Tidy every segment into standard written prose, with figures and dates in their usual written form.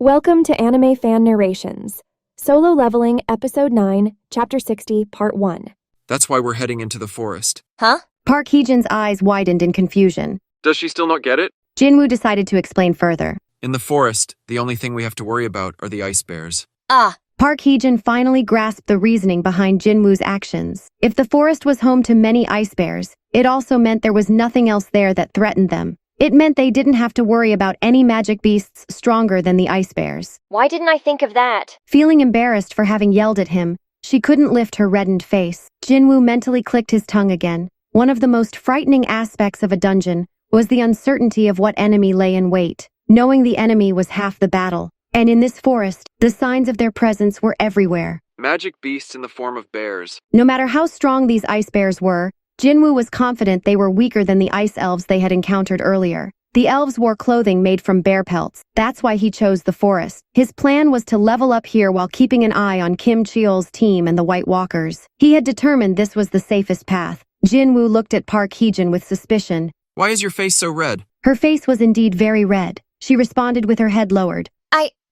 Welcome to AnimeFan Narrations, Solo Leveling, Episode 9, Chapter 60, Part 1. That's why we're heading into the forest. Huh? Park Hee-jin's eyes widened in confusion. Does she still not get it? Jinwoo decided to explain further. In the forest, the only thing we have to worry about are the ice bears. Park Hee-jin finally grasped the reasoning behind Jinwoo's actions. If the forest was home to many ice bears, it also meant there was nothing else there that threatened them. It meant they didn't have to worry about any magic beasts stronger than the ice bears. Why didn't I think of that? Feeling embarrassed for having yelled at him, she couldn't lift her reddened face. Jinwoo mentally clicked his tongue again. One of the most frightening aspects of a dungeon was the uncertainty of what enemy lay in wait. Knowing the enemy was half the battle. And in this forest, the signs of their presence were everywhere. Magic beasts in the form of bears. No matter how strong these ice bears were, Jinwoo was confident they were weaker than the ice elves they had encountered earlier. The elves wore clothing made from bear pelts. That's why he chose the forest. His plan was to level up here while keeping an eye on Kim Cheol's team and the White Walkers. He had determined this was the safest path. Jinwoo looked at Park Hee-jin with suspicion. Why is your face so red? Her face was indeed very red. She responded with her head lowered.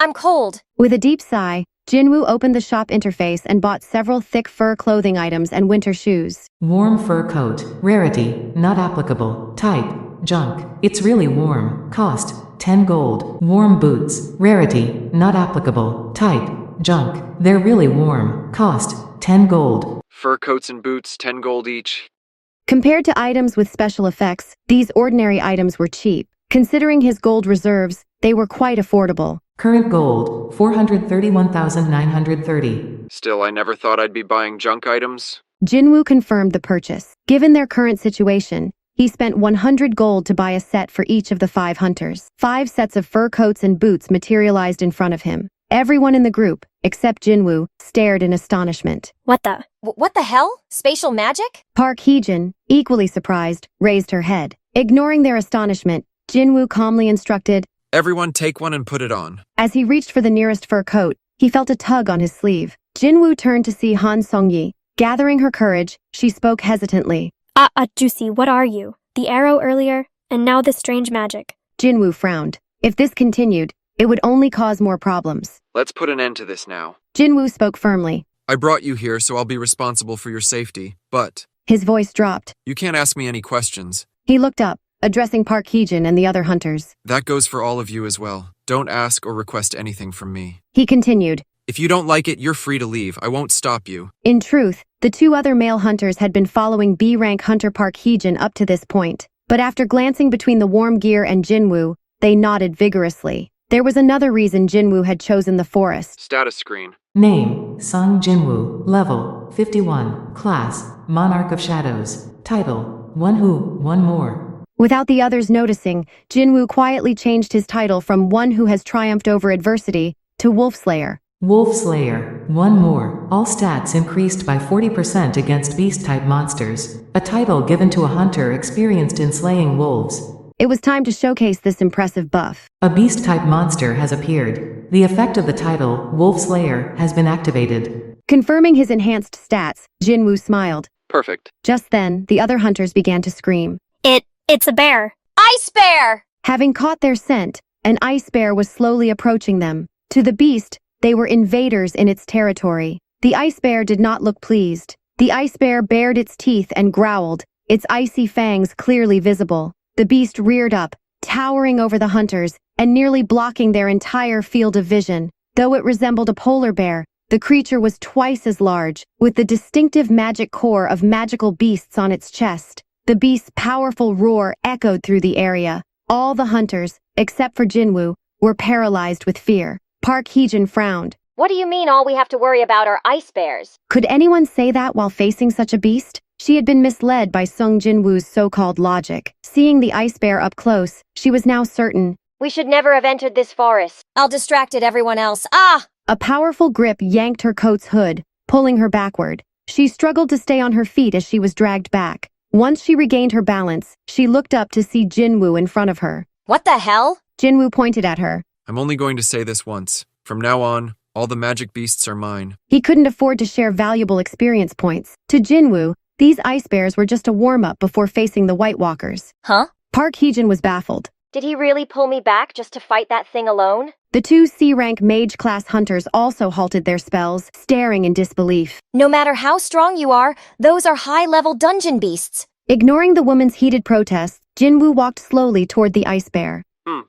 I'm cold. With a deep sigh, Jinwoo opened the shop interface and bought several thick fur clothing items and winter shoes. Warm fur coat. Rarity. Not applicable. Type. Junk. It's really warm. Cost. 10 gold. Warm boots. Rarity. Not applicable. Type. Junk. They're really warm. Cost. 10 gold. Fur coats and boots, 10 gold each. Compared to items with special effects, these ordinary items were cheap. Considering his gold reserves, they were quite affordable. Current gold. 431,930. Still, I never thought I'd be buying junk items. Jinwoo confirmed the purchase. Given their current situation, he spent 100 gold to buy a set for each of the 5 hunters. 5 sets of fur coats and boots materialized in front of him. Everyone in the group, except Jinwoo, stared in astonishment. What the? What the hell? Spatial magic? Park Hee-jin, equally surprised, raised her head. Ignoring their astonishment, Jinwoo calmly instructed, Everyone take one and put it on. As he reached for the nearest fur coat, he felt a tug on his sleeve. Jinwoo turned to see Han Song-yi. Gathering her courage, she spoke hesitantly. Juicy, what are you? The arrow earlier, and now this strange magic. Jinwoo frowned. If this continued, it would only cause more problems. Let's put an end to this now. Jinwoo spoke firmly. I brought you here, so I'll be responsible for your safety, but His voice dropped. you can't ask me any questions. He looked up, addressing Park Hee-jin and the other hunters. That goes for all of you as well. Don't ask or request anything from me. He continued. If you don't like it, you're free to leave. I won't stop you. In truth, the 2 other male hunters had been following B-rank hunter Park Hee-jin up to this point. But after glancing between the warm gear and Jinwoo, they nodded vigorously. There was another reason Jinwoo had chosen the forest. Status screen. Name. Sung Jinwoo. Level. 51. Class. Monarch of Shadows. Title. One Who, One More. Without the others noticing, Jinwoo quietly changed his title from One Who Has Triumphed Over Adversity to Wolf Slayer. Wolf Slayer. One more. All stats increased by 40% against beast-type monsters. A title given to a hunter experienced in slaying wolves. It was time to showcase this impressive buff. A beast-type monster has appeared. The effect of the title, Wolf Slayer, has been activated. Confirming his enhanced stats, Jinwoo smiled. Perfect. Just then, the other hunters began to scream. It's a bear. Ice bear! Having caught their scent, an ice bear was slowly approaching them. To the beast, they were invaders in its territory. The ice bear did not look pleased. The ice bear bared its teeth and growled, its icy fangs clearly visible. The beast reared up, towering over the hunters, and nearly blocking their entire field of vision. Though it resembled a polar bear, the creature was twice as large, with the distinctive magic core of magical beasts on its chest. The beast's powerful roar echoed through the area. All the hunters, except for Jinwoo, were paralyzed with fear. Park Hee-jin frowned. What do you mean all we have to worry about are ice bears? Could anyone say that while facing such a beast? She had been misled by Sung Jinwoo's so-called logic. Seeing the ice bear up close, she was now certain. We should never have entered this forest. I'll distracted everyone else. A powerful grip yanked her coat's hood, pulling her backward. She struggled to stay on her feet as she was dragged back. Once she regained her balance, she looked up to see Jinwoo in front of her. What the hell? Jinwoo pointed at her. I'm only going to say this once. From now on, all the magic beasts are mine. He couldn't afford to share valuable experience points. To Jinwoo, these ice bears were just a warm-up before facing the White Walkers. Huh? Park Hee-jin was baffled. Did he really pull me back just to fight that thing alone? The two C-rank mage-class hunters also halted their spells, staring in disbelief. No matter how strong you are, those are high-level dungeon beasts. Ignoring the woman's heated protests, Jinwoo walked slowly toward the ice bear.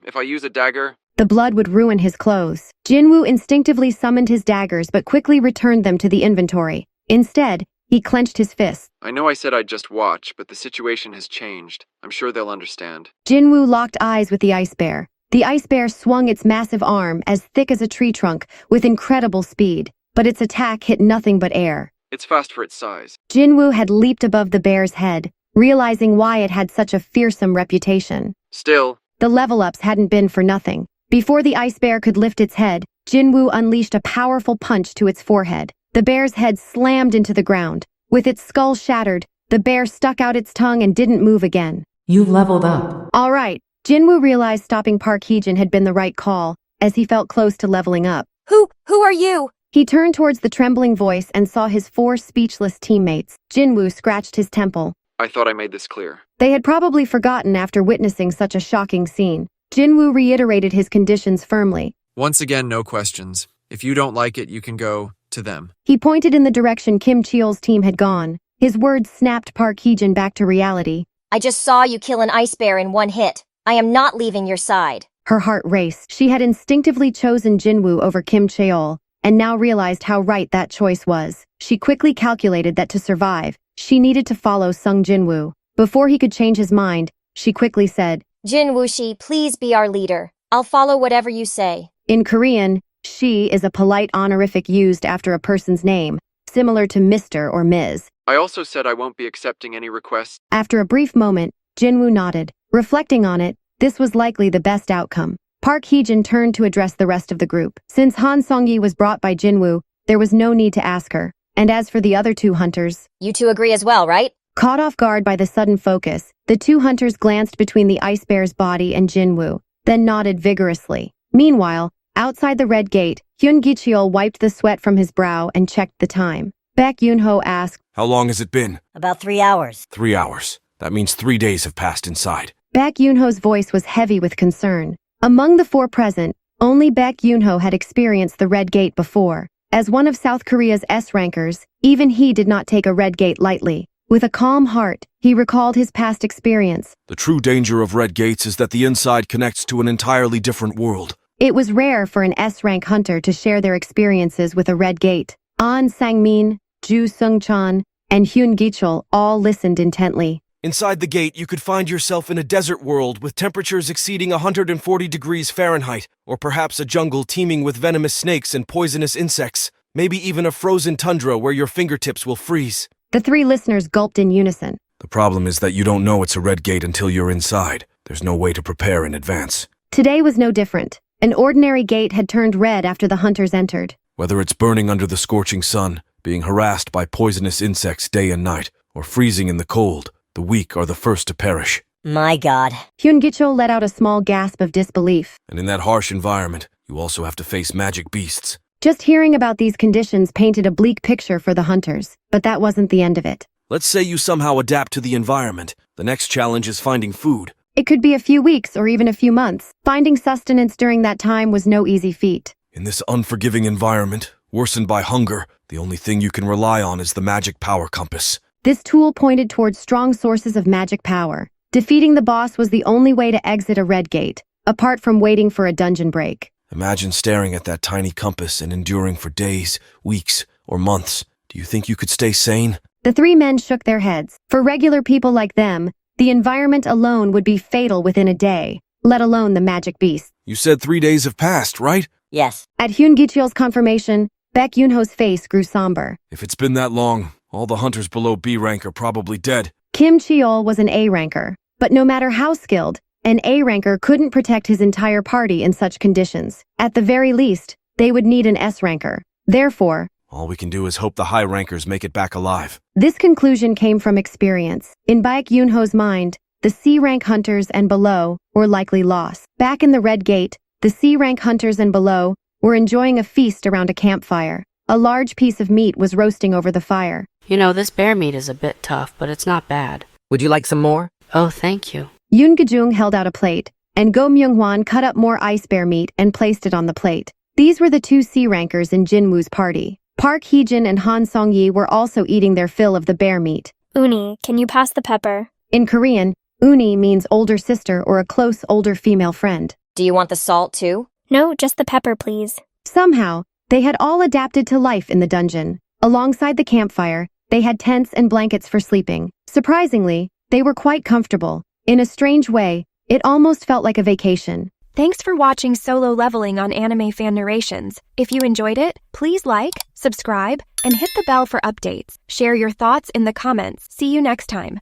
If I use a dagger... The blood would ruin his clothes. Jinwoo instinctively summoned his daggers but quickly returned them to the inventory. Instead, he clenched his fists. I know I said I'd just watch, but the situation has changed. I'm sure they'll understand. Jinwoo locked eyes with the ice bear. The ice bear swung its massive arm, as thick as a tree trunk, with incredible speed, but its attack hit nothing but air. It's fast for its size. Jinwoo had leaped above the bear's head, realizing why it had such a fearsome reputation. Still... The level-ups hadn't been for nothing. Before the ice bear could lift its head, Jinwoo unleashed a powerful punch to its forehead. The bear's head slammed into the ground. With its skull shattered, the bear stuck out its tongue and didn't move again. You've leveled up. All right. Jinwoo realized stopping Park Heejin had been the right call, as he felt close to leveling up. Who are you? He turned towards the trembling voice and saw his 4 speechless teammates. Jinwoo scratched his temple. I thought I made this clear. They had probably forgotten after witnessing such a shocking scene. Jinwoo reiterated his conditions firmly. Once again, no questions. If you don't like it, you can go to them. He pointed in the direction Kim Cheol's team had gone. His words snapped Park Heejin back to reality. I just saw you kill an ice bear in one hit. I am not leaving your side. Her heart raced. She had instinctively chosen Jinwoo over Kim Cheol, and now realized how right that choice was. She quickly calculated that to survive, she needed to follow Sung Jinwoo. Before he could change his mind, she quickly said, Jinwoo-shi, please be our leader. I'll follow whatever you say. In Korean, she is a polite honorific used after a person's name, similar to Mr. or Ms. I also said I won't be accepting any requests. After a brief moment, Jinwoo nodded. Reflecting on it, this was likely the best outcome. Park Heejin turned to address the rest of the group. Since Han Song-yi was brought by Jinwoo, there was no need to ask her. And as for the other 2 hunters, You two agree as well, right? caught off guard by the sudden focus, the 2 hunters glanced between the ice bear's body and Jinwoo, then nodded vigorously. Meanwhile, outside the red gate, Hyun Gi-cheol wiped the sweat from his brow and checked the time. Baek Yoon-ho asked, How long has it been? About 3 hours. 3 hours. That means 3 days have passed inside. Baek Yoon-ho's voice was heavy with concern. Among the 4 present, only Baek Yoon-ho had experienced the red gate before. As one of South Korea's S-rankers, even he did not take a red gate lightly. With a calm heart, he recalled his past experience. The true danger of red gates is that the inside connects to an entirely different world. It was rare for an S-rank hunter to share their experiences with a red gate. An Sang-min, Ju Sung-chan, and Hyun Gi-cheol all listened intently. Inside the gate, you could find yourself in a desert world with temperatures exceeding 140 degrees Fahrenheit, or perhaps a jungle teeming with venomous snakes and poisonous insects. Maybe even a frozen tundra where your fingertips will freeze. The 3 listeners gulped in unison. The problem is that you don't know it's a red gate until you're inside. There's no way to prepare in advance. Today was no different. An ordinary gate had turned red after the hunters entered. Whether it's burning under the scorching sun, being harassed by poisonous insects day and night, or freezing in the cold, the weak are the first to perish. My God. Hyun Gi-cheol let out a small gasp of disbelief. And in that harsh environment, you also have to face magic beasts. Just hearing about these conditions painted a bleak picture for the hunters, but that wasn't the end of it. Let's say you somehow adapt to the environment. The next challenge is finding food. It could be a few weeks or even a few months. Finding sustenance during that time was no easy feat. In this unforgiving environment, worsened by hunger, the only thing you can rely on is the magic power compass. This tool pointed towards strong sources of magic power. Defeating the boss was the only way to exit a red gate, apart from waiting for a dungeon break. Imagine staring at that tiny compass and enduring for days, weeks, or months. Do you think you could stay sane? The 3 men shook their heads. For regular people like them, the environment alone would be fatal within a day, let alone the magic beast. You said 3 days have passed, right? Yes. At Hyun Gi-cheol's confirmation, Baek Yoon-ho's face grew somber. If it's been that long, all the hunters below B rank are probably dead. Kim Cheol was an A ranker, but no matter how skilled, an A ranker couldn't protect his entire party in such conditions. At the very least, they would need an S ranker. Therefore, all we can do is hope the high rankers make it back alive. This conclusion came from experience. In Baek Yoon-ho's mind, the C-rank hunters and below were likely lost. Back in the Red Gate, the C-rank hunters and below were enjoying a feast around a campfire. A large piece of meat was roasting over the fire. You know, this bear meat is a bit tough, but it's not bad. Would you like some more? Oh, thank you. Yoon Ga-jung held out a plate, and Go Myung-hwan cut up more ice bear meat and placed it on the plate. These were the two C-rankers in Jinwoo's party. Park Hee-jin and Han Song-yi were also eating their fill of the bear meat. Uni, can you pass the pepper? In Korean, uni means older sister or a close older female friend. Do you want the salt too? No, just the pepper, please. Somehow, they had all adapted to life in the dungeon. Alongside the campfire, they had tents and blankets for sleeping. Surprisingly, they were quite comfortable. In a strange way, it almost felt like a vacation. Thanks for watching Solo Leveling on AnimeFan Narrations. If you enjoyed it, please like, subscribe, and hit the bell for updates. Share your thoughts in the comments. See you next time.